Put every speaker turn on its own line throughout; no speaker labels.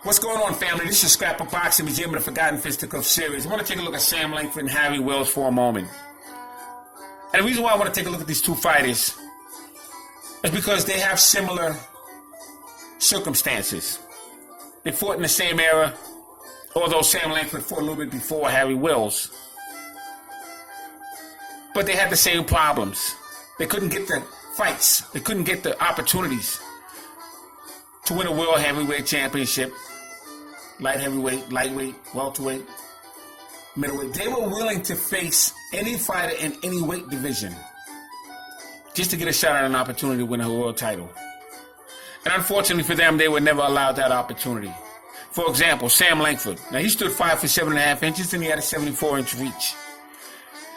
What's going on, family? This is Scrapbook Boxing, Museum of the Forgotten Fisticuffs series. I want to take a look at Sam Langford and Harry Wells for a moment. And the reason why I want to take a look at these two fighters is because they have similar circumstances. They fought in the same era, although Sam Langford fought a little bit before Harry Wells. But they had the same problems. They couldn't get the fights. They couldn't get the opportunities to win a world heavyweight championship. Light heavyweight, lightweight, welterweight, middleweight. They were willing to face any fighter in any weight division just to get a shot at an opportunity to win a world title. And unfortunately for them, they were never allowed that opportunity. For example, Sam Langford. Now, he stood 5 foot 7.5 inches and he had a 74-inch reach.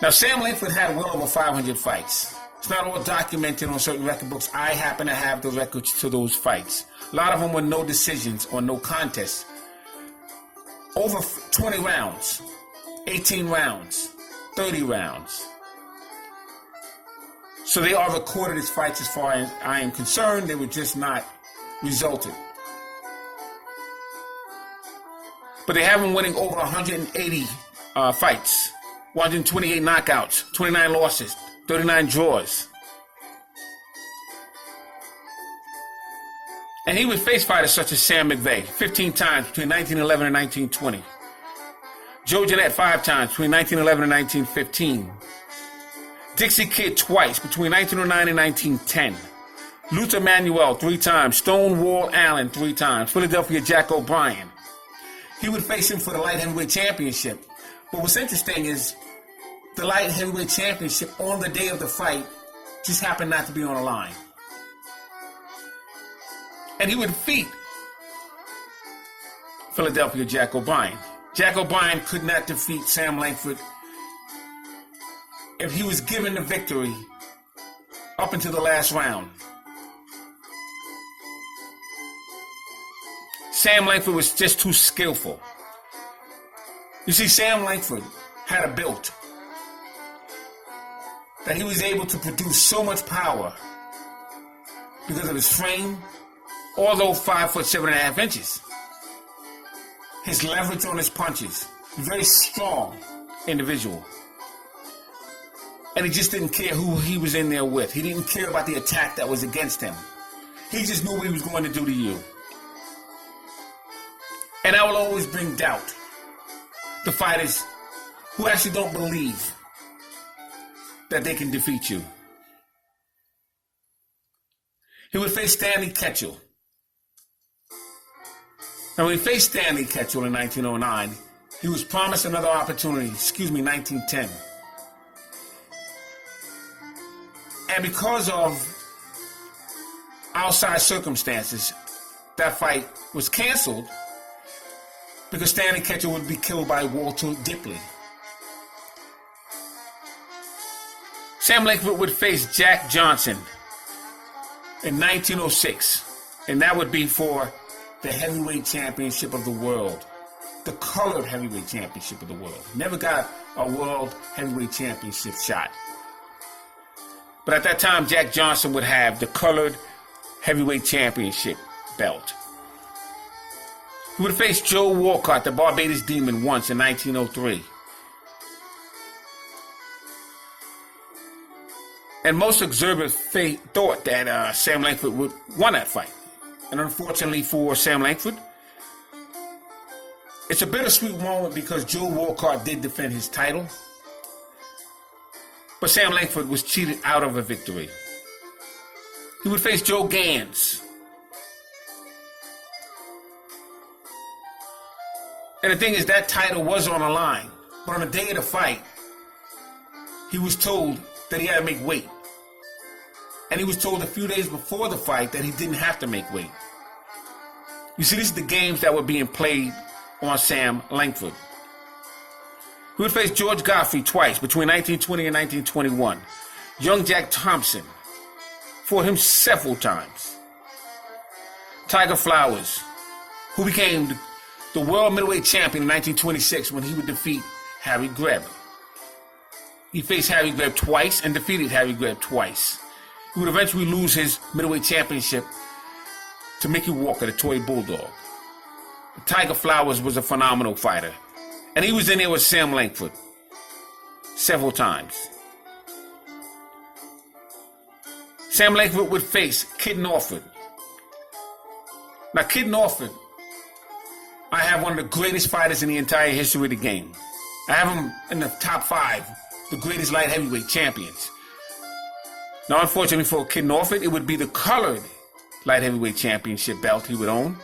Now, Sam Langford had well over 500 fights. It's not all documented on certain record books. I happen to have the records to those fights. A lot of them were no decisions or no contests. Over 20 rounds, 18 rounds, 30 rounds. So they are recorded as fights as far as I am concerned. They were just not resulted. But they have him winning over 180 fights, 128 knockouts, 29 losses, 39 draws. And he would face fighters such as Sam McVeigh 15 times between 1911 and 1920. Joe Jeanette 5 times between 1911 and 1915. Dixie Kid twice between 1909 and 1910. Luther Manuel 3 times. Stonewall Allen 3 times. Philadelphia Jack O'Brien. He would face him for the light heavyweight championship. But what's interesting is the light heavyweight championship on the day of the fight just happened not to be on the line. And he would defeat Philadelphia Jack O'Brien. Jack O'Brien could not defeat Sam Langford if he was given the victory up until the last round. Sam Langford was just too skillful. You see, Sam Langford had a build that he was able to produce so much power because of his frame, although 5 foot 7.5 inches. His leverage on his punches, very strong individual. And he just didn't care who he was in there with. He didn't care about the attack that was against him. He just knew what he was going to do to you. And I will always bring doubt to fighters who actually don't believe that they can defeat you. He would face Stanley Ketchel. And when he faced Stanley Ketchel in 1909, he was promised another opportunity, 1910. And because of outside circumstances, that fight was canceled because Stanley Ketchel would be killed by Walter Dipley. Sam Langford would face Jack Johnson in 1906, and that would be for the heavyweight championship of the world, the colored heavyweight championship of the world. Never got a world heavyweight championship shot. But at that time, Jack Johnson would have the colored heavyweight championship belt. He would have faced Joe Walcott, the Barbados Demon, once in 1903. And most observers thought that Sam Langford would win that fight. And unfortunately for Sam Langford, it's a bittersweet moment because Joe Walcott did defend his title. But Sam Langford was cheated out of a victory. He would face Joe Gans. And the thing is, that title was on the line. But on the day of the fight, he was told that he had to make weight. And he was told a few days before the fight that he didn't have to make weight. You see, these are the games that were being played on Sam Langford. He would face George Godfrey twice between 1920 and 1921. Young Jack Thompson fought him several times. Tiger Flowers, who became the world middleweight champion in 1926 when he would defeat Harry Greb. He faced Harry Greb twice and defeated Harry Greb twice. He would eventually lose his middleweight championship to Mickey Walker, the toy bulldog. Tiger Flowers was a phenomenal fighter. And he was in there with Sam Langford several times. Sam Langford would face Kid Norford. Now, Kid Norford, I have one of the greatest fighters in the entire history of the game. I have him in the top 5, the greatest light heavyweight champions. Now, unfortunately for Kid Norford, it would be the colored light heavyweight championship belt he would own.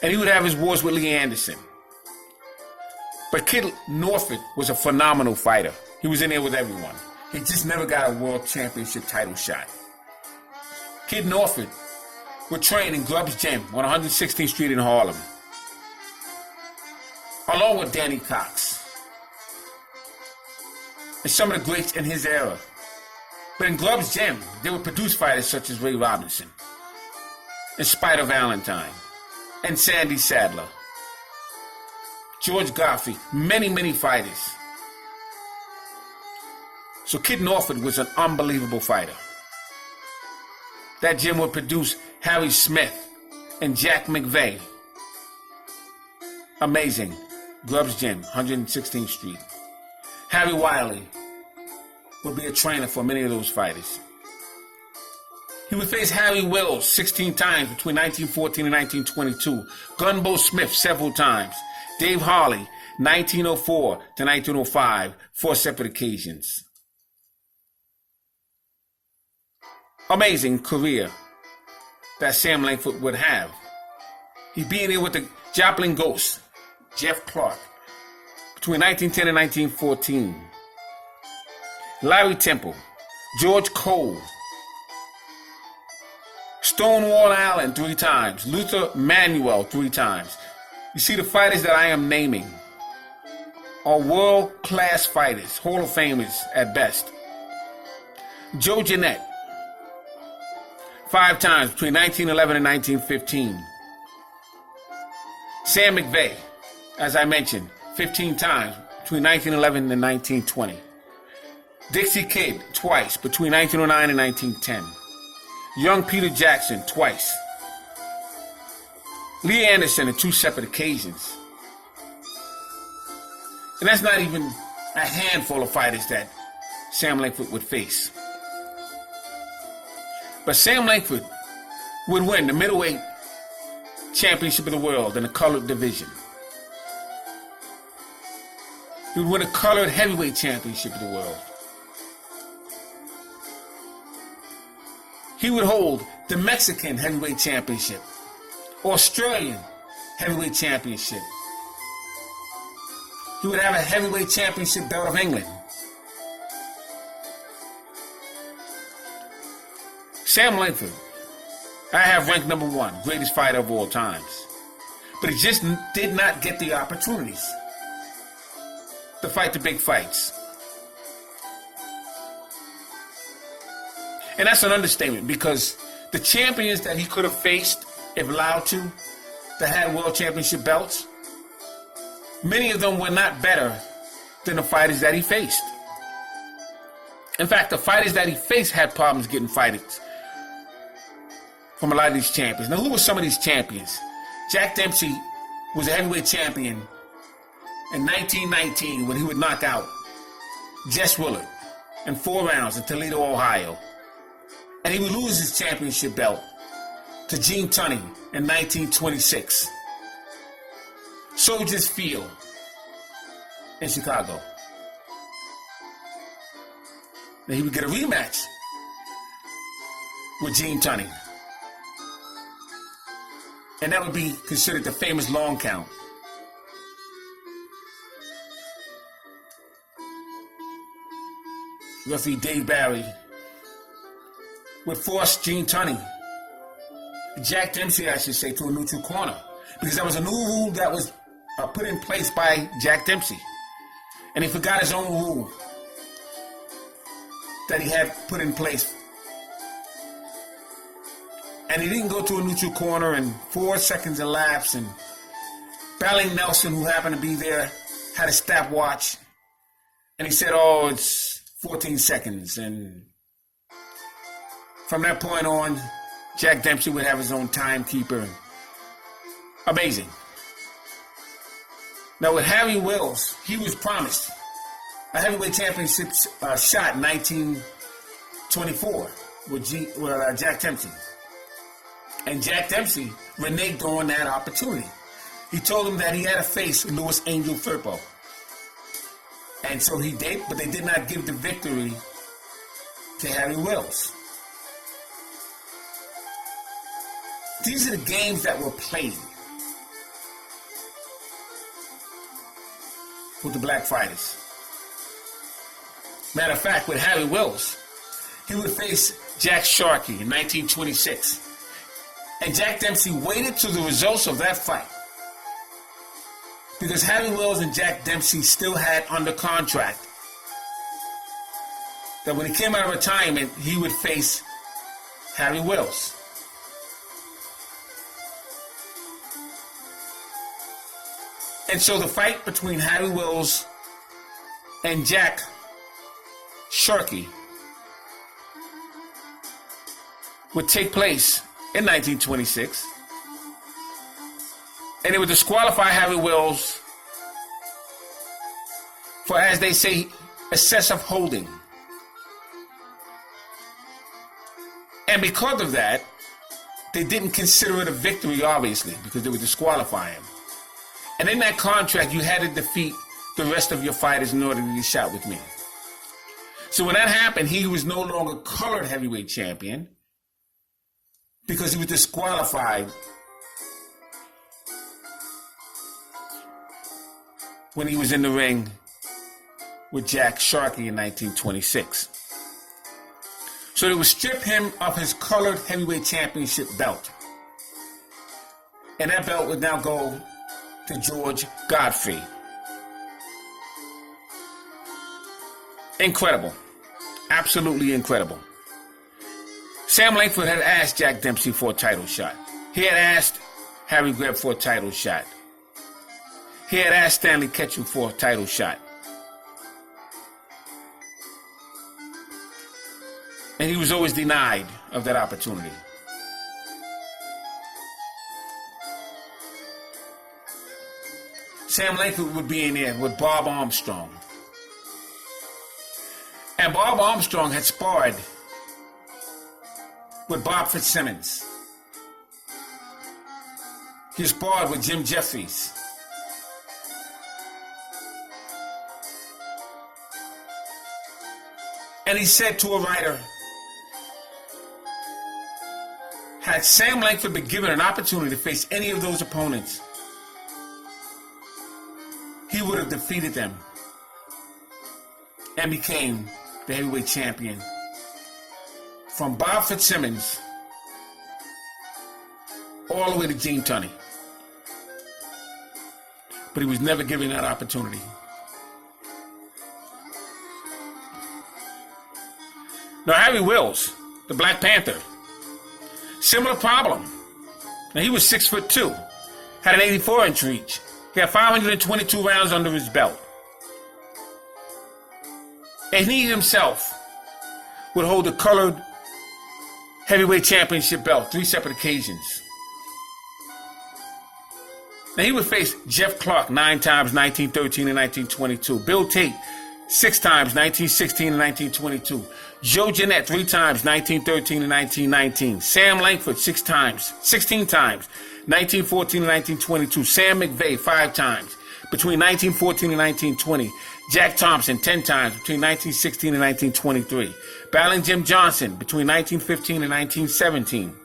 And he would have his wars with Lee Anderson. But Kid Norford was a phenomenal fighter. He was in there with everyone. He just never got a world championship title shot. Kid Norford would train in Grubb's Gym on 116th Street in Harlem, along with Danny Cox and some of the greats in his era. But in Grubb's Gym, they would produce fighters such as Ray Robinson and Spider Valentine and Sandy Sadler, George Godfrey, many, many fighters. So Kid Norford was an unbelievable fighter. That gym would produce Harry Smith and Jack McVeigh. Amazing. Grubb's Gym, 116th Street. Harry Wiley would be a trainer for many of those fighters. He would face Harry Wills 16 times between 1914 and 1922. Gunbo Smith several times. Dave Harley, 1904 to 1905, 4 separate occasions. Amazing career that Sam Langford would have. He'd be in there with the Joplin Ghost, Jeff Clark, between 1910 and 1914. Larry Temple, George Cole, Stonewall Allen 3 times, Luther Manuel 3 times. You see, the fighters that I am naming are world-class fighters, Hall of Famers at best. Joe Jeanette, 5 times between 1911 and 1915. Sam McVeigh, as I mentioned, 15 times between 1911 and 1920. Dixie Kid, twice between 1909 and 1910. Young Peter Jackson, twice. Lee Anderson on 2 separate occasions. And that's not even a handful of fighters that Sam Langford would face. But Sam Langford would win the middleweight championship of the world in the colored division. He would win a colored heavyweight championship of the world. He would hold the Mexican heavyweight championship, Australian heavyweight championship. He would have a heavyweight championship belt of England. Sam Langford, I have ranked number 1, greatest fighter of all times. But he just did not get the opportunities to fight the big fights. And that's an understatement, because the champions that he could have faced, if allowed to, that had world championship belts, many of them were not better than the fighters that he faced. In fact, the fighters that he faced had problems getting fighters from a lot of these champions. Now, who were some of these champions? Jack Dempsey was a heavyweight champion in 1919 when he would knock out Jess Willard in 4 rounds in Toledo, Ohio. And he would lose his championship belt to Gene Tunney in 1926. Soldiers Field in Chicago. Then he would get a rematch with Gene Tunney. And that would be considered the famous long count. Referee Dave Barry would force Gene Tunney, Jack Dempsey, I should say, to a neutral corner. Because that was a new rule that was put in place by Jack Dempsey. And he forgot his own rule that he had put in place. And he didn't go to a neutral corner, and 4 seconds elapsed, and Barry Nelson, who happened to be there, had a stopwatch. And he said, oh, it's 14 seconds. And from that point on, Jack Dempsey would have his own timekeeper. Amazing. Now with Harry Wills, he was promised a heavyweight championship shot in 1924 with Jack Dempsey. And Jack Dempsey reneged on that opportunity. He told him that he had to face Louis Angel Firpo. And so he did, but they did not give the victory to Harry Wills. These are the games that were played with the black fighters. Matter of fact, with Harry Wills, he would face Jack Sharkey in 1926. And Jack Dempsey waited to the results of that fight because Harry Wills and Jack Dempsey still had under contract that when he came out of retirement, he would face Harry Wills. And so the fight between Harry Wills and Jack Sharkey would take place in 1926. And it would disqualify Harry Wills for, as they say, excessive holding. And because of that, they didn't consider it a victory, obviously, because they would disqualify him. And in that contract, you had to defeat the rest of your fighters in order to get shot with me. So when that happened, he was no longer colored heavyweight champion because he was disqualified when he was in the ring with Jack Sharkey in 1926. So they would strip him of his colored heavyweight championship belt. And that belt would now go to George Godfrey. Incredible. Absolutely incredible. Sam Langford had asked Jack Dempsey for a title shot. He had asked Harry Greb for a title shot. He had asked Stanley Ketchum for a title shot. And he was always denied of that opportunity. Sam Langford would be in there with Bob Armstrong. And Bob Armstrong had sparred with Bob Fitzsimmons. He sparred with Jim Jeffries. And he said to a writer, had Sam Langford been given an opportunity to face any of those opponents, he would have defeated them and became the heavyweight champion from Bob Fitzsimmons all the way to Gene Tunney. But he was never given that opportunity. Now, Harry Wills, the Black Panther, similar problem. Now, he was 6'2", had an 84-inch reach. He had 522 rounds under his belt. And he himself would hold the colored heavyweight championship belt 3 separate occasions. Now, he would face Jeff Clark 9 times, 1913 and 1922. Bill Tate 6 times, 1916 and 1922. Joe Jeanette 3 times, 1913 and 1919. Sam Langford 16 times, 1914 and 1922. Sam McVeigh 5 times, between 1914 and 1920. Jack Thompson 10 times, between 1916 and 1923. Battling Jim Johnson between 1915 and 1917.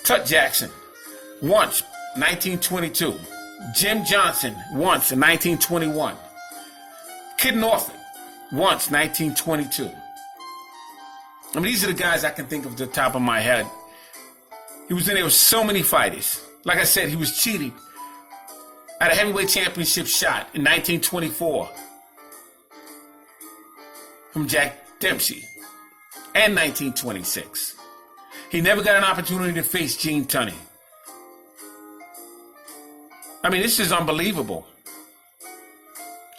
Tut Jackson once, 1922. Jim Johnson once in 1921. Kid Norfolk once, 1922. I mean, these are the guys I can think of at the top of my head. He was in there with so many fighters. Like I said, he was cheated at a heavyweight championship shot in 1924 from Jack Dempsey and 1926. He never got an opportunity to face Gene Tunney. I mean, this is unbelievable.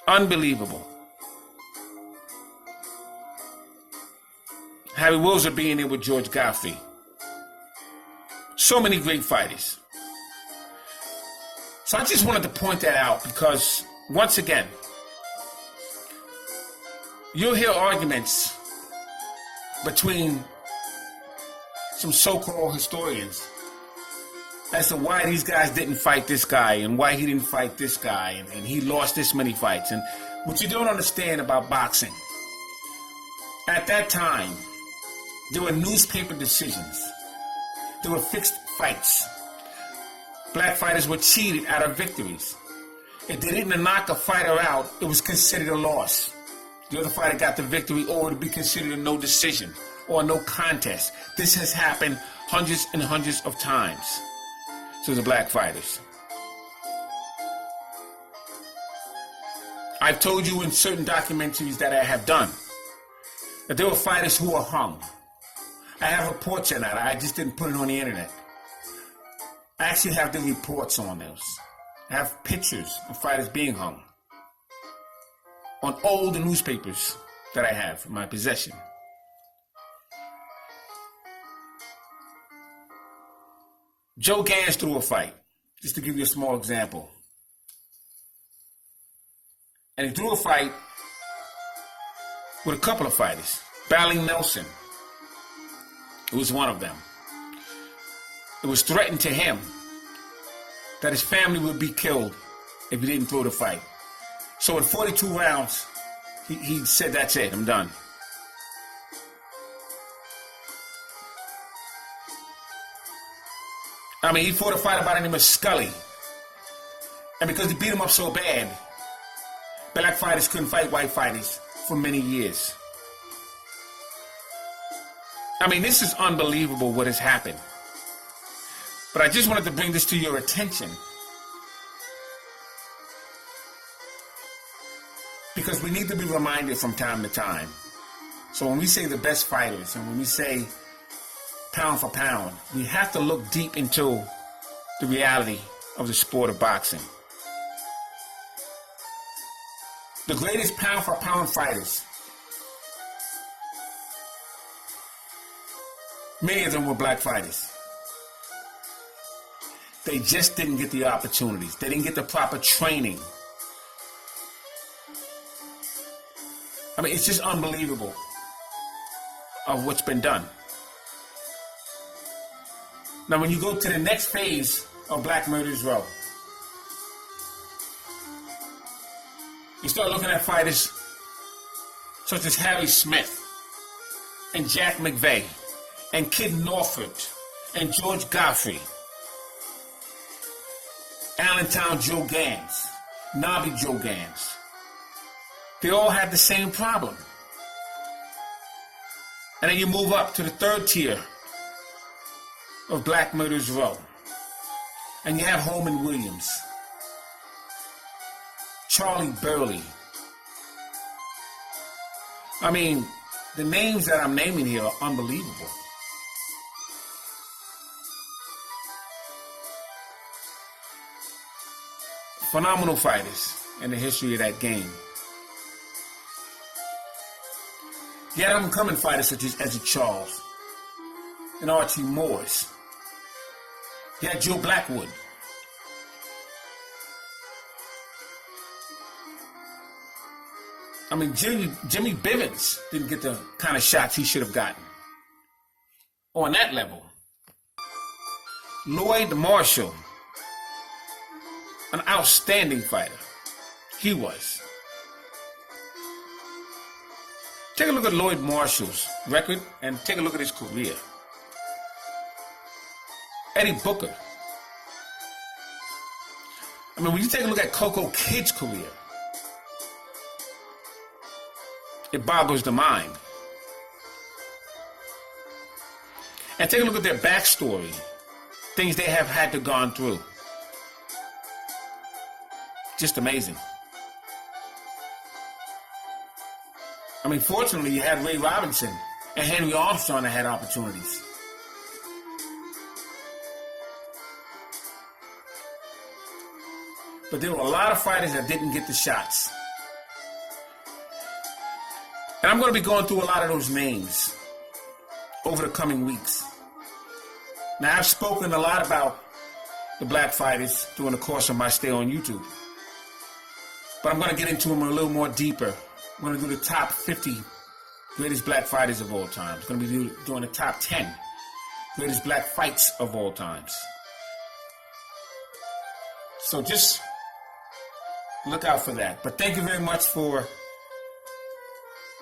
Unbelievable. Harry Wills would be in there with George Godfrey. So many great fighters. So I just wanted to point that out because, once again, you'll hear arguments between some so-called historians as to why these guys didn't fight this guy and why he didn't fight this guy and he lost this many fights. And what you don't understand about boxing, at that time, there were newspaper decisions. There were fixed fights. Black fighters were cheated out of victories. If they didn't knock a fighter out, it was considered a loss. The other fighter got the victory, or it would be considered a no decision or no contest. This has happened hundreds and hundreds of times to the black fighters. I've told you in certain documentaries that I have done that there were fighters who were hung. I have reports on that. I just didn't put it on the internet. I actually have the reports on those. I have pictures of fighters being hung on all the newspapers that I have in my possession. Joe Gans threw a fight, just to give you a small example. And he threw a fight with a couple of fighters. Barry Nelson, who was one of them. It was threatened to him that his family would be killed if he didn't throw the fight. So in 42 rounds, he said, that's it, I'm done. I mean, he fought a fighter by the name of Scully. And because he beat him up so bad, black fighters couldn't fight white fighters for many years. I mean, this is unbelievable what has happened. But I just wanted to bring this to your attention because we need to be reminded from time to time. So when we say the best fighters and when we say pound for pound, we have to look deep into the reality of the sport of boxing. The greatest pound for pound fighters, many of them were black fighters. They just didn't get the opportunities. They didn't get the proper training. I mean, it's just unbelievable of what's been done. Now, when you go to the next phase of Black Murderers Row, you start looking at fighters such as Harry Smith and Jack McVeigh and Kid Norford and George Godfrey, Allentown Joe Gans, Nobby Joe Gans. They all had the same problem. And then you move up to the third tier of Black Murderers Row. And you have Holman Williams, Charlie Burley. I mean, the names that I'm naming here are unbelievable. Phenomenal fighters in the history of that game. You had up-and-coming fighters such as Eddie Charles and Archie Morris. You had Joe Blackwood. I mean, Jimmy Bivens didn't get the kind of shots he should have gotten on that level. Lloyd Marshall, an outstanding fighter. He was. Take a look at Lloyd Marshall's record and take a look at his career. Eddie Booker. I mean, when you take a look at Coco Kidd's career, it boggles the mind. And take a look at their backstory, things they have had to gone through. Just amazing. I mean, fortunately, you had Ray Robinson and Henry Armstrong that had opportunities. But there were a lot of fighters that didn't get the shots. And I'm going to be going through a lot of those names over the coming weeks. Now, I've spoken a lot about the black fighters during the course of my stay on YouTube. But I'm going to get into them a little more deeper. I'm going to do the top 50 greatest black fighters of all time. It's going to be doing the top 10 greatest black fights of all times. So just look out for that. But thank you very much for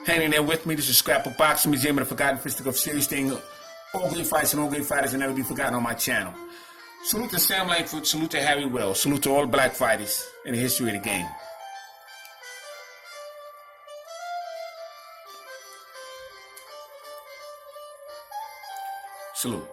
hanging there with me. This is Scrapbook Boxing Museum of the Forgotten Fisticuffs series, staying all great fights and all great fighters will never be forgotten on my channel. Salute to Sam Langford, salute to Harry Wells, salute to all black fighters in the history of the game. Salute.